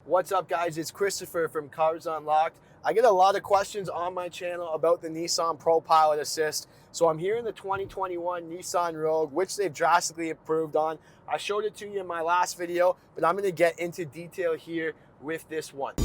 What's up, guys? It's Christopher from Cars Unlocked. I get a lot of questions on my channel about the Nissan ProPilot Assist. So I'm here in the 2021 Nissan Rogue, which they've drastically improved on. I showed it to you in my last video, but I'm going to get into detail here with this one.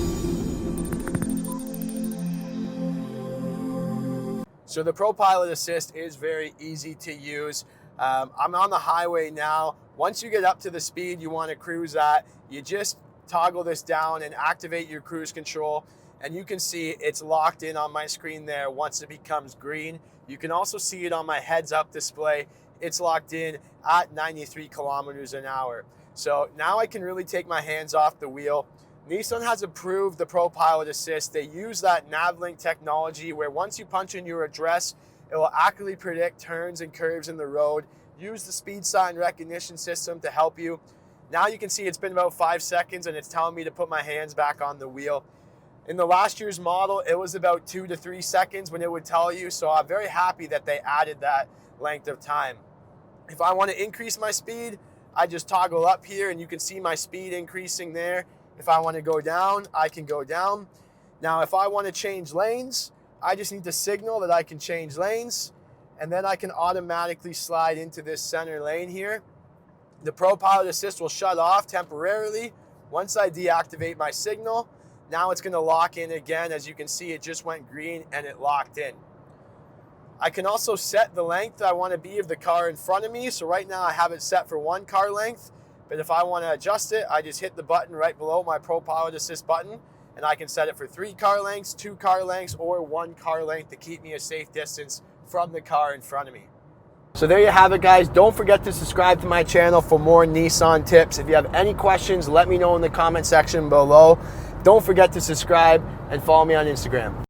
So the ProPilot Assist is very easy to use. I'm on the highway now. Once you get up to the speed you want to cruise at, you just toggle this down and activate your cruise control, and you can see it's locked in on my screen there. Once it becomes green, you can also see it on my heads-up display. It's locked in at 93 kilometers an hour. So now I can really take my hands off the wheel. Nissan has approved the ProPilot Assist. They use that NaviLink technology where once you punch in your address, it will accurately predict turns and curves in the road, use the speed sign recognition system to help you. Now you can see it's been about 5 seconds and it's telling me to put my hands back on the wheel. In the last year's model, it was about 2 to 3 seconds when it would tell you, so I'm very happy that they added that length of time. If I want to increase my speed, I just toggle up here and you can see my speed increasing there. If I want to go down, I can go down. Now, if I want to change lanes, I just need to signal that I can change lanes, and then I can automatically slide into this center lane here. The ProPilot Assist will shut off temporarily once I deactivate my signal. Now it's going to lock in again. As you can see, it just went green and it locked in. I can also set the length I want to be of the car in front of me. So right now I have it set for 1 car length, but if I want to adjust it, I just hit the button right below my ProPilot Assist button, and I can set it for 3 car lengths, 2 car lengths, or 1 car length to keep me a safe distance from the car in front of me. So there you have it, guys. Don't forget to subscribe to my channel for more Nissan tips. If you have any questions, let me know in the comment section below. Don't forget to subscribe and follow me on Instagram.